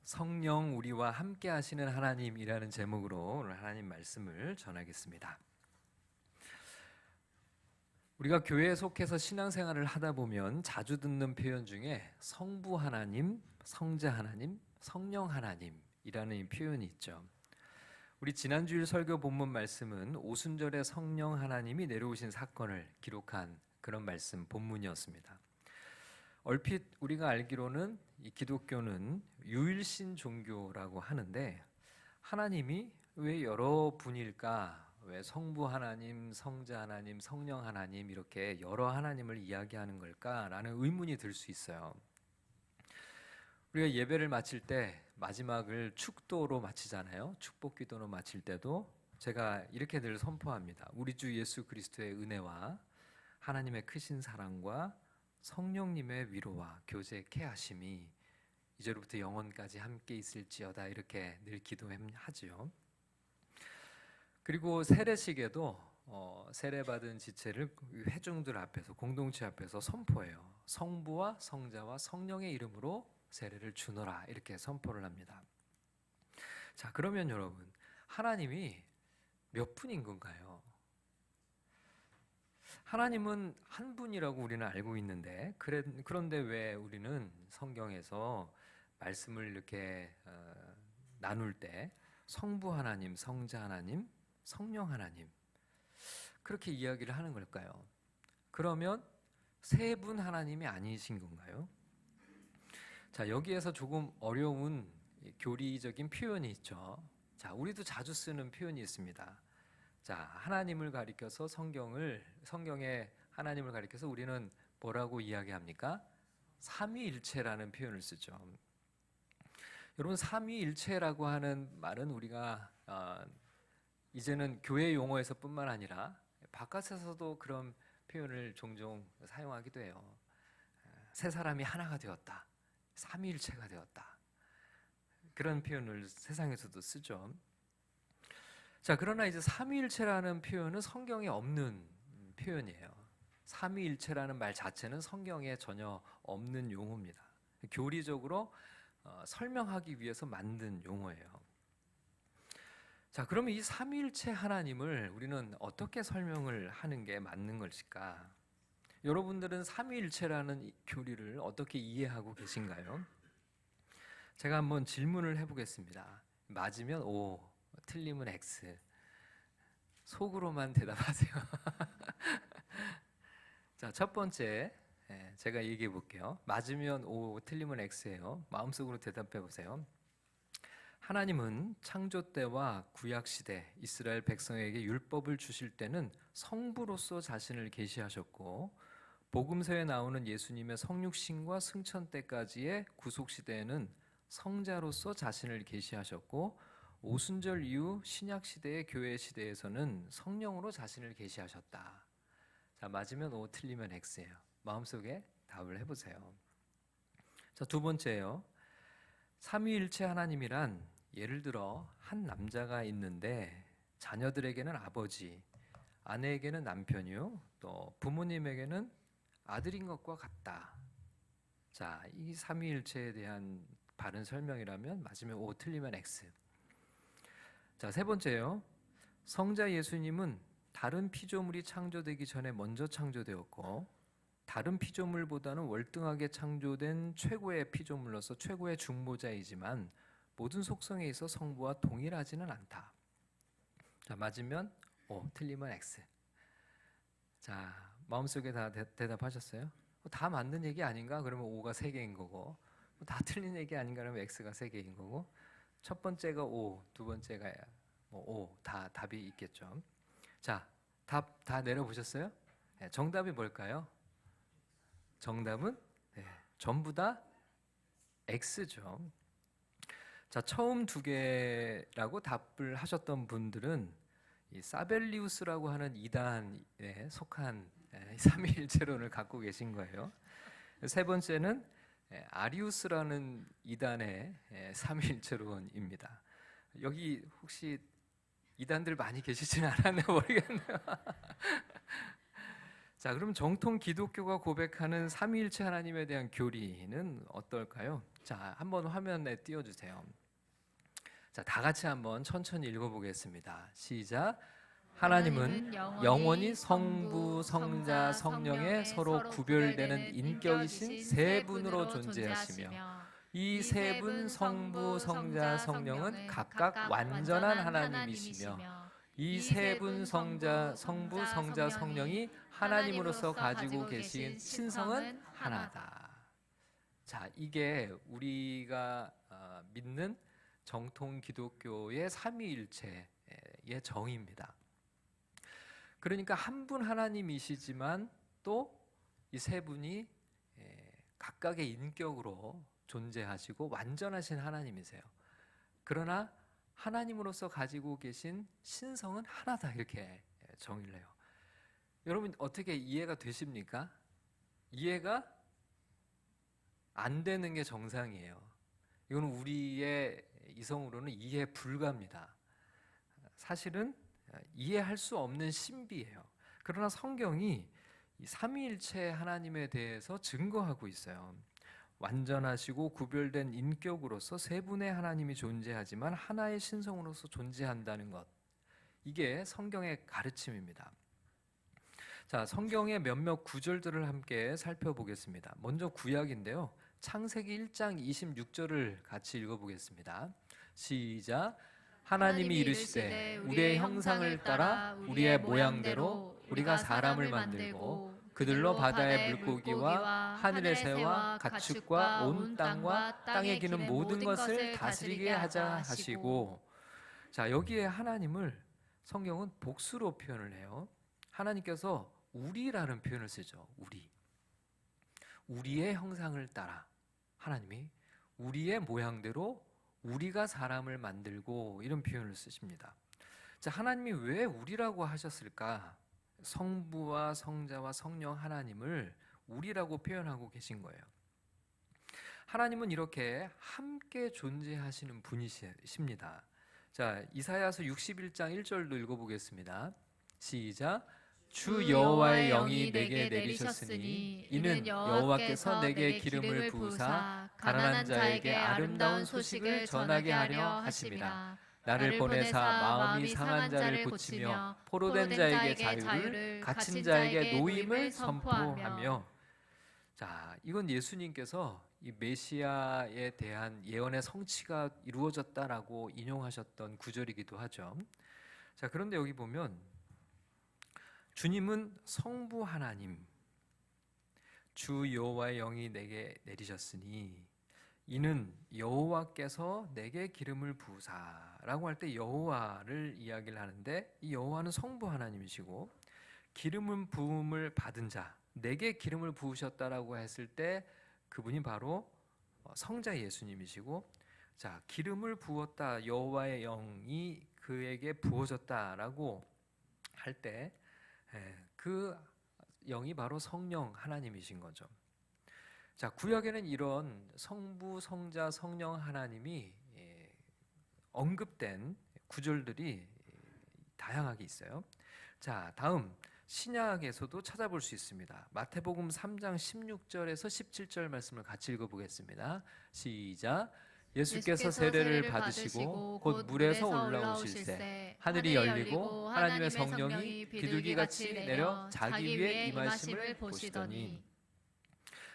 성령 우리와 함께 하시는 하나님이라는 제목으로 오늘 하나님 말씀을 전하겠습니다. 우리가 교회에 속해서 신앙생활을 하다 보면 자주 듣는 표현 중에 성부 하나님, 성자 하나님, 성령 하나님이라는 이 표현이 있죠. 우리 지난주일 설교 본문 말씀은 오순절에 성령 하나님이 내려오신 사건을 기록한 그런 말씀 본문이었습니다. 얼핏 우리가 알기로는 이 기독교는 유일신 종교라고 하는데 하나님이 왜 여러 분일까? 왜 성부 하나님, 성자 하나님, 성령 하나님 이렇게 여러 하나님을 이야기하는 걸까라는 의문이 들 수 있어요. 우리가 예배를 마칠 때 마지막을 축도로 마치잖아요. 축복기도로 마칠 때도 제가 이렇게 늘 선포합니다. 우리 주 예수 그리스도의 은혜와 하나님의 크신 사랑과 성령님의 위로와 교제케 하심이 이제로부터 영원까지 함께 있을지어다 이렇게 늘 기도하지요. 그리고 세례식에도 세례받은 지체를 회중들 앞에서 공동체 앞에서 선포해요. 성부와 성자와 성령의 이름으로 세례를 주노라 이렇게 선포를 합니다. 자, 그러면 여러분 하나님이 몇 분인 건가요? 하나님은 한 분이라고 우리는 알고 있는데 그런데 왜 우리는 성경에서 말씀을 이렇게 나눌 때 성부 하나님, 성자 하나님, 성령 하나님 그렇게 이야기를 하는 걸까요? 그러면 세 분 하나님이 아니신 건가요? 자, 여기에서 조금 어려운 교리적인 표현이 있죠. 자, 우리도 자주 쓰는 표현이 있습니다. 자, 하나님을 가리켜서 성경에 하나님을 가리켜서 우리는 뭐라고 이야기합니까? 삼위일체라는 표현을 쓰죠. 여러분, 삼위일체라고 하는 말은 우리가 이제는 교회 용어에서뿐만 아니라 바깥에서도 그런 표현을 종종 사용하기도 해요. 세 사람이 하나가 되었다. 삼위일체가 되었다. 그런 표현을 세상에서도 쓰죠. 자, 그러나 이제 삼위일체라는 표현은 성경에 없는 표현이에요. 삼위일체라는 말 자체는 성경에 전혀 없는 용어입니다. 교리적으로 설명하기 위해서 만든 용어예요. 자, 그러면 이 삼위일체 하나님을 우리는 어떻게 설명을 하는 게 맞는 것일까? 여러분들은 삼위일체라는 교리를 어떻게 이해하고 계신가요? 제가 한번 질문을 해보겠습니다. 맞으면 O, 틀리면 X. 속으로만 대답하세요. 자, 첫 번째 제가 얘기해 볼게요. 맞으면 O, 틀리면 X예요. 마음속으로 대답해 보세요. 하나님은 창조 때와 구약 시대 이스라엘 백성에게 율법을 주실 때는 성부로서 자신을 계시하셨고 복음서에 나오는 예수님의 성육신과 승천 때까지의 구속 시대에는 성자로서 자신을 계시하셨고 오순절 이후 신약 시대의 교회 시대에서는 성령으로 자신을 계시하셨다. 자, 맞으면 O, 틀리면 X예요. 마음속에 답을 해보세요. 자, 두 번째예요. 삼위일체 하나님이란 예를 들어 한 남자가 있는데 자녀들에게는 아버지, 아내에게는 남편이요, 또 부모님에게는 아들인 것과 같다. 자, 이 삼위일체에 대한 바른 설명이라면 맞으면 O, 틀리면 X. 자, 세 번째요. 성자 예수님은 다른 피조물이 창조되기 전에 먼저 창조되었고 다른 피조물보다는 월등하게 창조된 최고의 피조물로서 최고의 중보자이지만 모든 속성에 있어 성부와 동일하지는 않다. 자, 맞으면 O, 틀리면 X. 자, 마음속에 다 대답하셨어요? 다 맞는 얘기 아닌가? 그러면 O가 3개인 거고 다 틀린 얘기 아닌가? 그러면 X가 3개인 거고 첫 번째가 O, 두 번째가 O, 다 답이 있겠죠. 자, 답 다 내려보셨어요? 네, 정답이 뭘까요? 정답은 전부 다 X죠. 자, 처음 두 개라고 답을 하셨던 분들은 이 사벨리우스라고 하는 이단에 속한 삼위일체론을 갖고 계신 거예요. 세 번째는 아리우스라는 이단의 삼위일체론입니다. 여기 혹시 이단들 많이 계시지는 않았나 모르겠네요. 자, 그럼 정통 기독교가 고백하는 삼위일체 하나님에 대한 교리는 어떨까요? 자, 한번 화면에 띄워주세요. 자, 다 같이 한번 천천히 읽어보겠습니다. 시작. 하나님은 영원히 성부, 성자, 성령의 서로 구별되는 인격이신 세 분으로 존재하시며 이 세 분 성부, 성자, 성령은 각각 완전한 하나님이시며 이 세 분 성부, 성자, 성령이 하나님으로서 가지고 계신 신성은 하나다. 자, 이게 우리가 믿는 정통 기독교의 삼위일체의 정의입니다. 그러니까 한 분 하나님이시지만 또 이 세 분이 각각의 인격으로 존재하시고 완전하신 하나님이세요. 그러나 하나님으로서 가지고 계신 신성은 하나다, 이렇게 정의를 해요. 여러분 어떻게 이해가 되십니까? 이해가 안 되는 게 정상이에요. 이건 우리의 이성으로는 이해 불가입니다. 사실은 이해할 수 없는 신비예요. 그러나 성경이 이 삼위일체 하나님에 대해서 증거하고 있어요. 완전하시고 구별된 인격으로서 세 분의 하나님이 존재하지만 하나의 신성으로서 존재한다는 것, 이게 성경의 가르침입니다. 자, 성경의 몇몇 구절들을 함께 살펴보겠습니다. 먼저 구약인데요, 창세기 1장 26절을 같이 읽어보겠습니다. 시작. 하나님이 이르시되 우리의 형상을 따라 우리의 모양대로 우리가 사람을 만들고 그들로 바다의 물고기와 하늘의 새와 가축과 온 땅과 땅에 기는 모든 것을 다스리게 하자 하시고. 자, 여기에 하나님을 성경은 복수로 표현을 해요. 하나님께서 우리라는 표현을 쓰죠. 우리의 형상을 따라 하나님이 우리의 모양대로 우리가 사람을 만들고, 이런 표현을 쓰십니다. 자, 하나님이 왜 우리라고 하셨을까? 성부와 성자와 성령 하나님을 우리라고 표현하고 계신 거예요. 하나님은 이렇게 함께 존재하시는 분이십니다. 자, 이사야서 61장 1절도 읽어보겠습니다. 시작. 주 여호와의 영이 내게 내리셨으니 이는 여호와께서 내게 기름을 부으사 가난한 자에게 아름다운 소식을 전하게 하려 하심이라. 나를 보내사 마음이 상한 자를 고치며 포로된 자에게 자유를, 갇힌 자에게 노임을 선포하며. 자, 이건 예수님께서 이 메시아에 대한 예언의 성취가 이루어졌다라고 인용하셨던 구절이기도 하죠. 자, 그런데 여기 보면 주님은 성부 하나님, 주 여호와의 영이 내게 내리셨으니 이는 여호와께서 내게 기름을 부으사라고 할 때 여호와를 이야기를 하는데, 이 여호와는 성부 하나님이시고 기름을 부음을 받은 자, 내게 기름을 부으셨다라고 했을 때 그분이 바로 성자 예수님이시고, 자, 기름을 부었다, 여호와의 영이 그에게 부어졌다라고 할 때 그 영이 바로 성령 하나님이신 거죠. 자, 구약에는 이런 성부, 성자, 성령 하나님이 언급된 구절들이 다양하게 있어요. 자, 다음 신약에서도 찾아볼 수 있습니다. 마태복음 3장 16절에서 17절 말씀을 같이 읽어보겠습니다. 시작. 예수께서 세례를 받으시고 곧 물에서 올라오실새 하늘이 열리고 하나님의 성령이 비둘기같이 내려 자기 위에 임하심을 보시더니.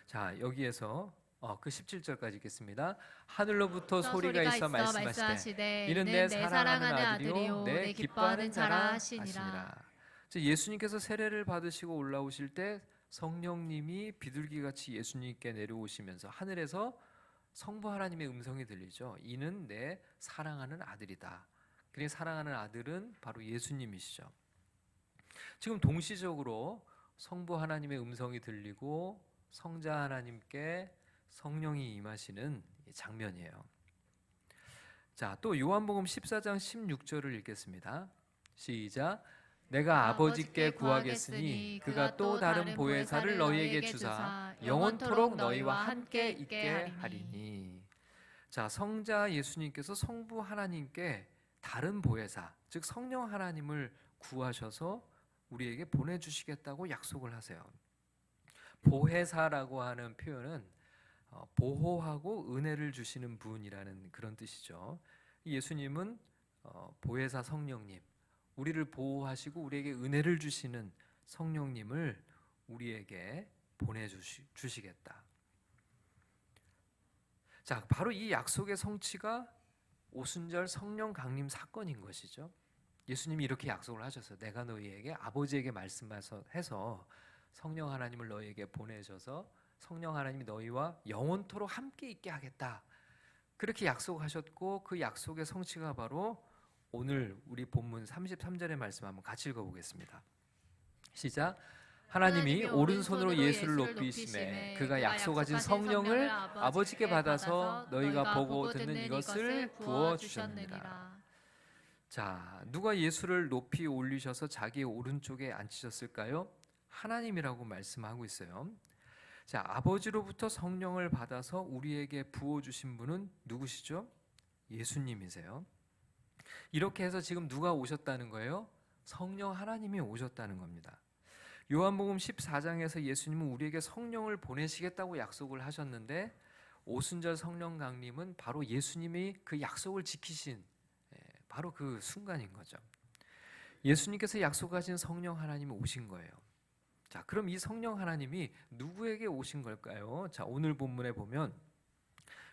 자, 여기에서 그 17절까지 읽겠습니다. 하늘로부터 소리가 있어 말씀하시되 이는 내 사랑하는 아들이요 내 기뻐하는 자라 하시니라. 예수님께서 세례를 받으시고 올라오실 때 성령님이 비둘기같이 예수님께 내려오시면서 하늘에서 성부 하나님의 음성이 들리죠. 이는 내 사랑하는 아들이다. 그의 사랑하는 아들은 바로 예수님이시죠. 지금 동시적으로 성부 하나님의 음성이 들리고 성자 하나님께 성령이 임하시는 장면이에요. 자, 또 요한복음 14장 16절을 읽겠습니다. 시작. 내가 아버지께 구하겠으니 그가 또 다른 보혜사를 너희에게 주사 영원토록 너희와 함께 있게 하리니. 자, 성자 예수님께서 성부 하나님께 다른 보혜사, 즉 성령 하나님을 구하셔서 우리에게 보내주시겠다고 약속을 하세요. 보혜사라고 하는 표현은 보호하고 은혜를 주시는 분이라는 그런 뜻이죠. 예수님은 보혜사 성령님, 우리를 보호하시고 우리에게 은혜를 주시는 성령님을 우리에게 보내주시겠다. 자, 바로 이 약속의 성취가 오순절 성령 강림 사건인 것이죠. 예수님이 이렇게 약속을 하셨어요. 내가 너희에게 아버지에게 말씀해서 성령 하나님을 너희에게 보내셔서 성령 하나님이 너희와 영원토록 함께 있게 하겠다. 그렇게 약속하셨고 그 약속의 성취가 바로 오늘 우리 본문 33절의 말씀 한번 같이 읽어보겠습니다. 시작. 하나님이 오른손으로 예수를 높이심에 그가 약속하신 성령을 아버지께 받아서 너희가 보고 듣는 이것을 부어 주셨느니라. 자, 누가 예수를 높이 올리셔서 자기의 오른쪽에 앉히셨을까요? 하나님이라고 말씀하고 있어요. 자, 아버지로부터 성령을 받아서 우리에게 부어 주신 분은 누구시죠? 예수님이세요. 이렇게 해서 지금 누가 오셨다는 거예요? 성령 하나님이 오셨다는 겁니다. 요한복음 14장에서 예수님은 우리에게 성령을 보내시겠다고 약속을 하셨는데 오순절 성령 강림은 바로 예수님이 그 약속을 지키신 바로 그 순간인 거죠. 예수님께서 약속하신 성령 하나님이 오신 거예요. 자, 그럼 이 성령 하나님이 누구에게 오신 걸까요? 자, 오늘 본문에 보면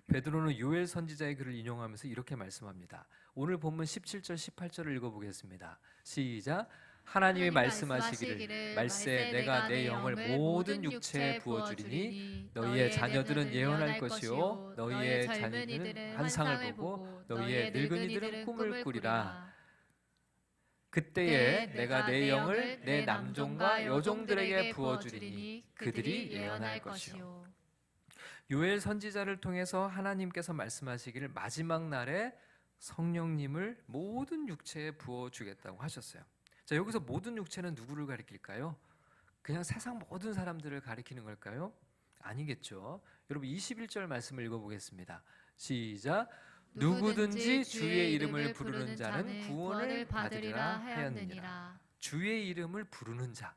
베드로는 요엘 선지자의 글을 인용하면서 이렇게 말씀합니다. 오늘 본문 17절 18절을 읽어보겠습니다. 시작. 하나님이 말씀하시기를 말세 내가 내 영을 모든 육체에 부어주리니 너희의 자녀들은 예언할 것이요 너희의 자녀들은 환상을 보고 너희의 늙은이들은 꿈을 꾸리라. 그때에 내가 내 영을 내 남종과 여종들에게 부어주리니 그들이 예언할 것이요. 요엘 선지자를 통해서 하나님께서 말씀하시기를 마지막 날에 성령님을 모든 육체에 부어주겠다고 하셨어요. 자, 여기서 모든 육체는 누구를 가리킬까요? 그냥 세상 모든 사람들을 가리키는 걸까요? 아니겠죠. 여러분 21절 말씀을 읽어보겠습니다. 시작. 누구든지 주의 이름을 부르는 자는 구원을 받으리라 하였느니라. 주의 이름을 부르는 자,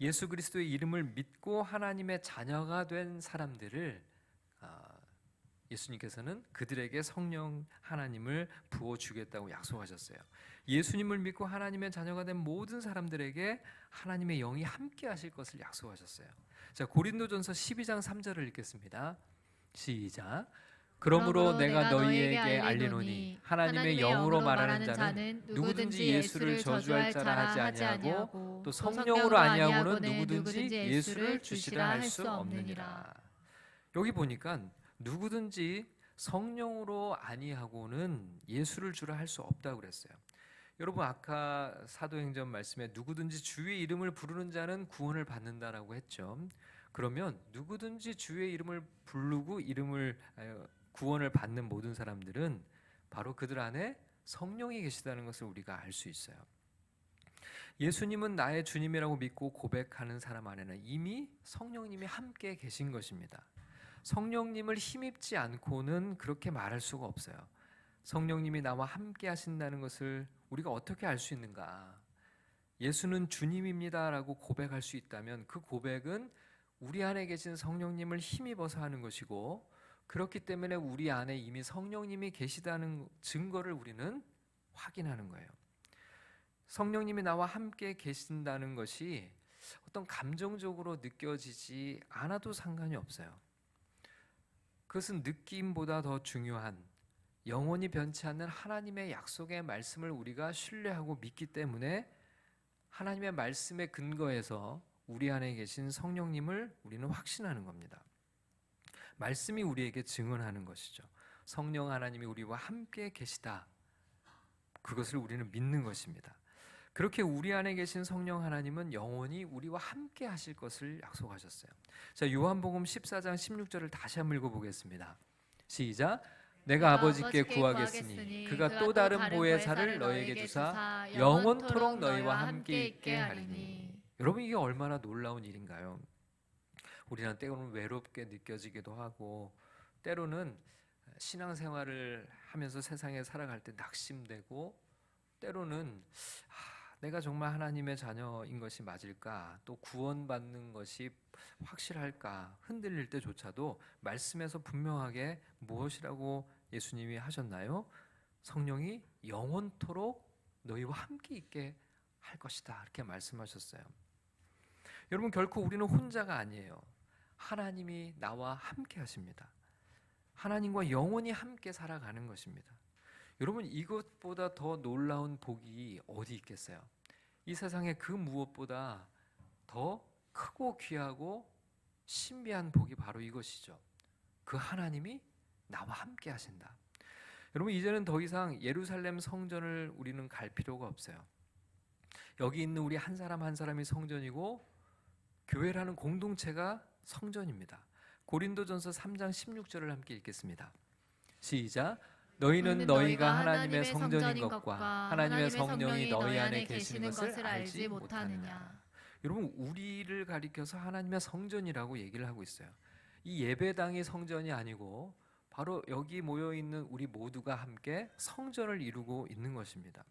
예수 그리스도의 이름을 믿고 하나님의 자녀가 된 사람들을 예수님께서는 그들에게 성령 하나님을 부어주겠다고 약속하셨어요. 예수님을 믿고 하나님의 자녀가 된 모든 사람들에게 하나님의 영이 함께 하실 것을 약속하셨어요. 자, 고린도전서 12장 3절을 읽겠습니다. 시작. 그러므로 내가 너희에게 알리노니 하나님의 영으로 말하는 자는 누구든지 예수를 저주할 자라 하지 아니하고 또 성령으로 아니하고는 누구든지 예수를 주시라 할 수 없느니라. 여기 보니까 누구든지 성령으로 아니하고는 예수를 주라 할 수 없다고 그랬어요. 여러분 아까 사도행전 말씀에 누구든지 주의 이름을 부르는 자는 구원을 받는다라고 했죠. 그러면 누구든지 주의 이름을 부르고 구원을 받는 모든 사람들은 바로 그들 안에 성령이 계시다는 것을 우리가 알 수 있어요. 예수님은 나의 주님이라고 믿고 고백하는 사람 안에는 이미 성령님이 함께 계신 것입니다. 성령님을 힘입지 않고는 그렇게 말할 수가 없어요. 성령님이 나와 함께 하신다는 것을 우리가 어떻게 알 수 있는가? 예수는 주님입니다라고 고백할 수 있다면 그 고백은 우리 안에 계신 성령님을 힘입어서 하는 것이고, 그렇기 때문에 우리 안에 이미 성령님이 계시다는 증거를 우리는 확인하는 거예요. 성령님이 나와 함께 계신다는 것이 어떤 감정적으로 느껴지지 않아도 상관이 없어요. 그것은 느낌보다 더 중요한 영원히 변치 않는 하나님의 약속의 말씀을 우리가 신뢰하고 믿기 때문에 하나님의 말씀에 근거해서 우리 안에 계신 성령님을 우리는 확신하는 겁니다. 말씀이 우리에게 증언하는 것이죠. 성령 하나님이 우리와 함께 계시다. 그것을 우리는 믿는 것입니다. 그렇게 우리 안에 계신 성령 하나님은 영원히 우리와 함께 하실 것을 약속하셨어요. 자, 요한복음 14장 16절을 다시 한번 읽어보겠습니다. 시작. 내가 아버지께 구하겠으니 그가 또 다른 보혜사를 너희에게 주사 영원토록 너희와 함께 있게 하리니. 여러분 이게 얼마나 놀라운 일인가요? 우리는 때로는 외롭게 느껴지기도 하고, 때로는 신앙생활을 하면서 세상에 살아갈 때 낙심되고, 때로는 내가 정말 하나님의 자녀인 것이 맞을까? 또 구원받는 것이 확실할까? 흔들릴 때조차도 말씀에서 분명하게 무엇이라고 예수님이 하셨나요? 성령이 영원토록 너희와 함께 있게 할 것이다. 이렇게 말씀하셨어요. 여러분, 결코 우리는 혼자가 아니에요. 하나님이 나와 함께 하십니다. 하나님과 영원히 함께 살아가는 것입니다. 여러분, 이것보다 더 놀라운 복이 어디 있겠어요? 이 세상에 그 무엇보다 더 크고 귀하고 신비한 복이 바로 이것이죠. 그 하나님이 나와 함께 하신다. 여러분, 이제는 더 이상 예루살렘 성전을 우리는 갈 필요가 없어요. 여기 있는 우리 한 사람 한 사람이 성전이고 교회라는 공동체가 성전입니다. 고린도전서 3장 16절을 함께 읽겠습니다. 시작. 너희는 너희가 하나님의 성전인 것과 하나님의 성령이 너희 안에 계시는 것을 알지 못하느냐. 여러분, 우리를 가리켜서 하나님의 성전이라고 얘기를 하고 있어요. 이 예배당이 성전이 아니고 바로 여기 모여 있는 우리 모두가 함께 성전을 이루고 있는 것입니다.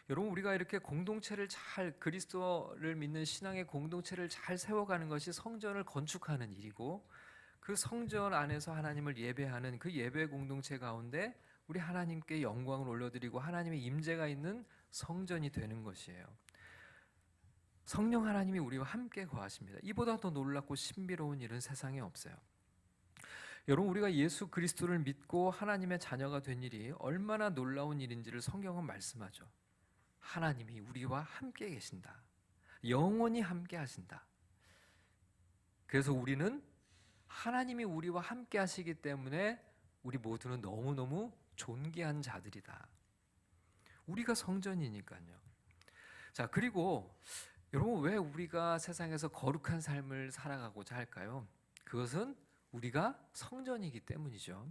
여러분, 우리가 이렇게 공동체를 잘, 그리스도를 믿는 신앙의 공동체를 잘 세워가는 것이 성전을 건축하는 일이고, 그 성전 안에서 하나님을 예배하는 그 예배 공동체 가운데 우리 하나님께 영광을 올려드리고 하나님의 임재가 있는 성전이 되는 것이에요. 성령 하나님이 우리와 함께 거하십니다. 이보다 더 놀랍고 신비로운 일은 세상에 없어요. 여러분, 우리가 예수 그리스도를 믿고 하나님의 자녀가 된 일이 얼마나 놀라운 일인지를 성경은 말씀하죠. 하나님이 우리와 함께 계신다. 영원히 함께 하신다. 그래서 우리는 하나님이 우리와 함께 하시기 때문에 우리 모두는 너무너무 존귀한 자들이다. 우리가 성전이니까요. 자, 그리고 여러분, 왜 우리가 세상에서 거룩한 삶을 살아가고자 할까요? 그것은 우리가 성전이기 때문이죠.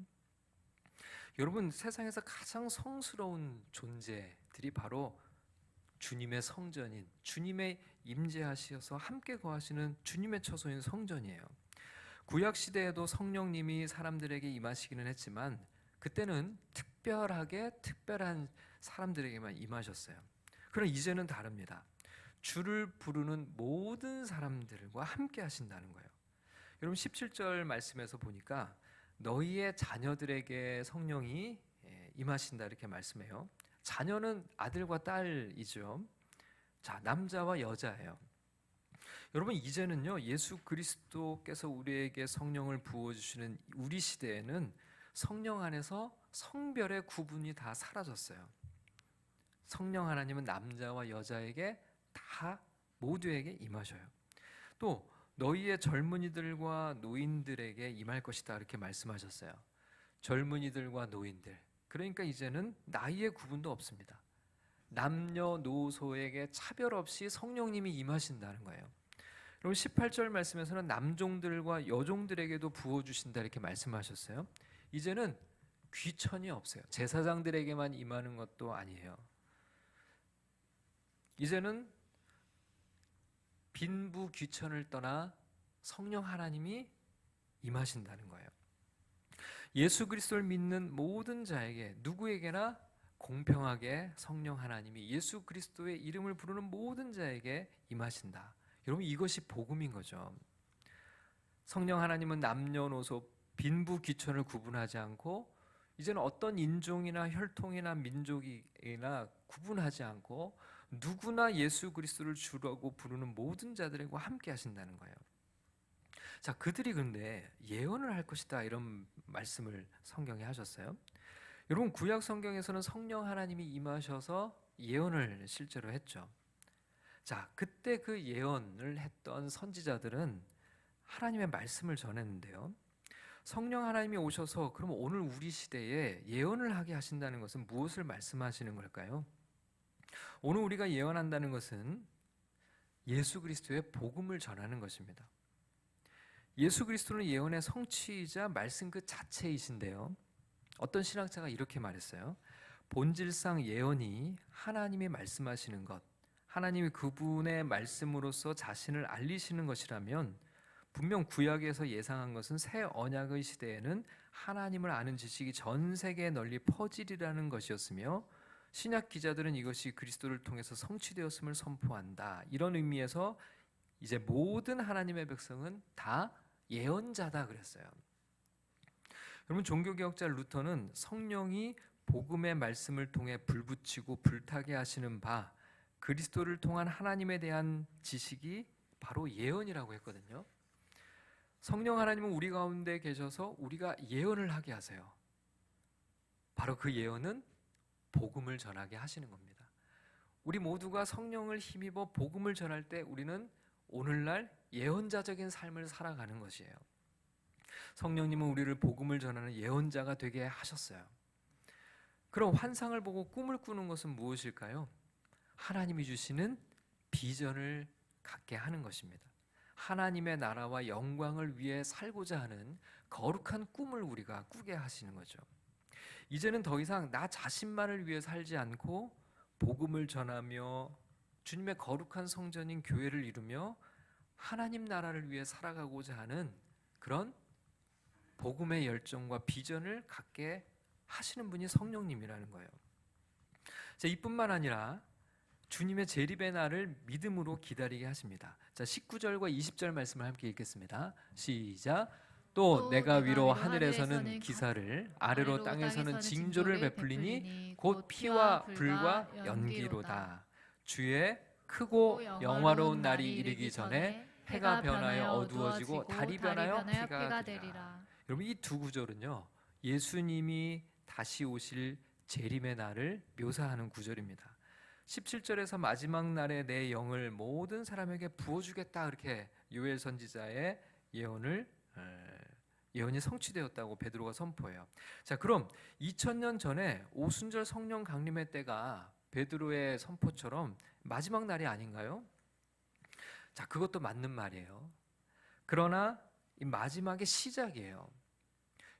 여러분, 세상에서 가장 성스러운 존재들이 바로 주님의 성전인, 주님의 임재하셔서 함께 거하시는 주님의 처소인 성전이에요. 구약 시대에도 성령님이 사람들에게 임하시기는 했지만 그때는 특별한 사람들에게만 임하셨어요. 그러나 이제는 다릅니다. 주를 부르는 모든 사람들과 함께 하신다는 거예요. 여러분, 17절 말씀에서 보니까 너희의 자녀들에게 성령이 임하신다 이렇게 말씀해요. 자녀는 아들과 딸이죠. 자, 남자와 여자예요. 여러분, 이제는요, 예수 그리스도께서 우리에게 성령을 부어주시는 우리 시대에는 성령 안에서 성별의 구분이 다 사라졌어요. 성령 하나님은 남자와 여자에게 다 모두에게 임하셔요. 또 너희의 젊은이들과 노인들에게 임할 것이다 이렇게 말씀하셨어요. 젊은이들과 노인들, 그러니까 이제는 나이의 구분도 없습니다. 남녀노소에게 차별 없이 성령님이 임하신다는 거예요. 그럼 18절 말씀에서는 남종들과 여종들에게도 부어주신다 이렇게 말씀하셨어요. 이제는 귀천이 없어요. 제사장들에게만 임하는 것도 아니에요. 이제는 빈부 귀천을 떠나 성령 하나님이 임하신다는 거예요. 예수 그리스도를 믿는 모든 자에게, 누구에게나 공평하게 성령 하나님이 예수 그리스도의 이름을 부르는 모든 자에게 임하신다. 여러분, 이것이 복음인 거죠. 성령 하나님은 남녀노소 빈부 귀천을 구분하지 않고 이제는 어떤 인종이나 혈통이나 민족이나 구분하지 않고 누구나 예수 그리스도를 주라고 부르는 모든 자들과 함께 하신다는 거예요. 자, 그들이 근데 예언을 할 것이다 이런 말씀을 성경에 하셨어요. 여러분, 구약 성경에서는 성령 하나님이 임하셔서 예언을 실제로 했죠. 자, 그때 그 예언을 했던 선지자들은 하나님의 말씀을 전했는데요. 성령 하나님이 오셔서 그럼 오늘 우리 시대에 예언을 하게 하신다는 것은 무엇을 말씀하시는 걸까요? 오늘 우리가 예언한다는 것은 예수 그리스도의 복음을 전하는 것입니다. 예수 그리스도는 예언의 성취이자 말씀 그 자체이신데요. 어떤 신학자가 이렇게 말했어요. 본질상 예언이 하나님이 말씀하시는 것, 하나님이 그분의 말씀으로서 자신을 알리시는 것이라면 분명 구약에서 예상한 것은 새 언약의 시대에는 하나님을 아는 지식이 전 세계에 널리 퍼지리라는 것이었으며, 신약 기자들은 이것이 그리스도를 통해서 성취되었음을 선포한다. 이런 의미에서 이제 모든 하나님의 백성은 다 예언자다 그랬어요. 여러분, 종교개혁자 루터는 성령이 복음의 말씀을 통해 불붙이고 불타게 하시는 바 그리스도를 통한 하나님에 대한 지식이 바로 예언이라고 했거든요. 성령 하나님은 우리 가운데 계셔서 우리가 예언을 하게 하세요. 바로 그 예언은 복음을 전하게 하시는 겁니다. 우리 모두가 성령을 힘입어 복음을 전할 때 우리는 오늘날 예언자적인 삶을 살아가는 것이에요. 성령님은 우리를 복음을 전하는 예언자가 되게 하셨어요. 그럼 환상을 보고 꿈을 꾸는 것은 무엇일까요? 하나님이 주시는 비전을 갖게 하는 것입니다. 하나님의 나라와 영광을 위해 살고자 하는 거룩한 꿈을 우리가 꾸게 하시는 거죠. 이제는 더 이상 나 자신만을 위해 살지 않고 복음을 전하며 주님의 거룩한 성전인 교회를 이루며 하나님 나라를 위해 살아가고자 하는 그런 복음의 열정과 비전을 갖게 하시는 분이 성령님이라는 거예요. 자, 이뿐만 아니라 주님의 재림의 날을 믿음으로 기다리게 하십니다. 자, 19절과 20절 말씀을 함께 읽겠습니다. 시작. 또 내가 위로 하늘에서는 기사를 아래로 땅에서는 징조를 베풀리니 곧 피와 불과 연기로다. 주의 크고 영화로운 날이 이르기 전에 해가 변하여 어두워지고 달이 변하여 피가 되리라. 여러분, 이 두 구절은요, 예수님이 다시 오실 재림의 날을 묘사하는 구절입니다. 17절에서 마지막 날에 내 영을 모든 사람에게 부어주겠다, 그렇게 요엘 선지자의 예언이 성취되었다고 베드로가 선포해요. 자, 그럼 2000년 전에 오순절 성령 강림의 때가 베드로의 선포처럼 마지막 날이 아닌가요? 자, 그것도 맞는 말이에요. 그러나 이 마지막의 시작이에요.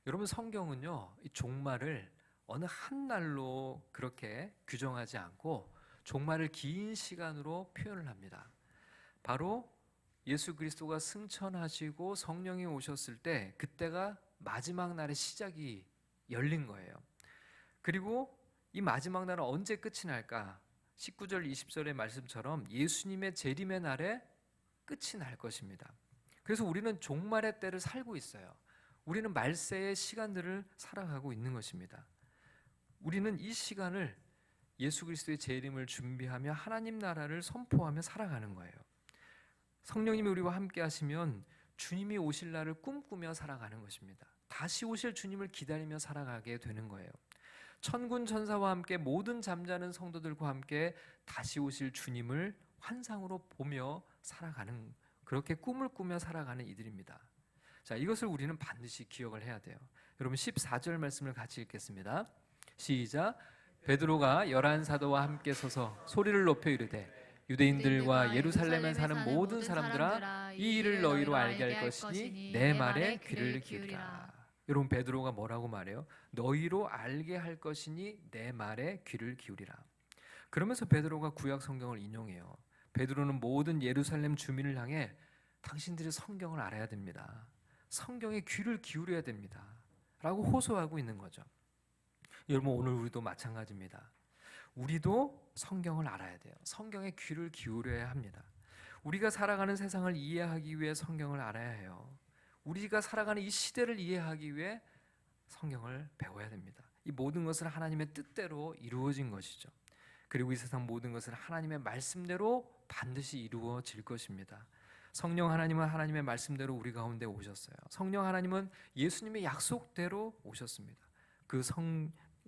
여러분, 성경은요, 이 종말을 어느 한 날로 그렇게 규정하지 않고 종말을 긴 시간으로 표현을 합니다. 바로 예수 그리스도가 승천하시고 성령이 오셨을 때 그때가 마지막 날의 시작이 열린 거예요. 그리고 이 마지막 날은 언제 끝이 날까? 19절 20절의 말씀처럼 예수님의 재림의 날에 끝이 날 것입니다. 그래서 우리는 종말의 때를 살고 있어요. 우리는 말세의 시간들을 살아가고 있는 것입니다. 우리는 이 시간을 예수 그리스도의 재림을 준비하며 하나님 나라를 선포하며 살아가는 거예요. 성령님이 우리와 함께 하시면 주님이 오실 날을 꿈꾸며 살아가는 것입니다. 다시 오실 주님을 기다리며 살아가게 되는 거예요. 천군 천사와 함께 모든 잠자는 성도들과 함께 다시 오실 주님을 환상으로 보며 살아가는, 그렇게 꿈을 꾸며 살아가는 이들입니다. 자, 이것을 우리는 반드시 기억을 해야 돼요. 여러분, 14절 말씀을 같이 읽겠습니다. 시작. 베드로가 11사도와 함께 서서 소리를 높여 이르되 유대인들과 예루살렘에 사는 모든 사람들아, 이 일을 너희로 알게 할 것이니 내 말에 귀를 기울이라. 여러분, 베드로가 뭐라고 말해요? 너희로 알게 할 것이니 내 말에 귀를 기울이라. 그러면서 베드로가 구약 성경을 인용해요. 베드로는 모든 예루살렘 주민을 향해 당신들이 성경을 알아야 됩니다. 성경에 귀를 기울여야 됩니다. 라고 호소하고 있는 거죠. 여러분, 오늘 우리도 마찬가지입니다. 우리도 성경을 알아야 돼요. 성경에 귀를 기울여야 합니다. 우리가 살아가는 세상을 이해하기 위해 성경을 알아야 해요. 우리가 살아가는 이 시대를 이해하기 위해 성경을 배워야 됩니다. 이 모든 것은 하나님의 뜻대로 이루어진 것이죠. 그리고 이 세상 모든 것은 하나님의 말씀대로 반드시 이루어질 것입니다. 성령 하나님은 하나님의 말씀대로 우리 가운데 오셨어요. 성령 하나님은 예수님의 약속대로 오셨습니다. 그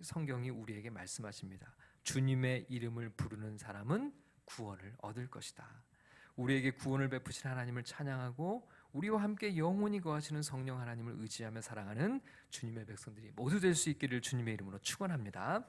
성경이 우리에게 말씀하십니다. 주님의 이름을 부르는 사람은 구원을 얻을 것이다. 우리에게 구원을 베푸신 하나님을 찬양하고 우리와 함께 영원히 거하시는 성령 하나님을 의지하며 살아가는 주님의 백성들이 모두 될 수 있기를 주님의 이름으로 축원합니다.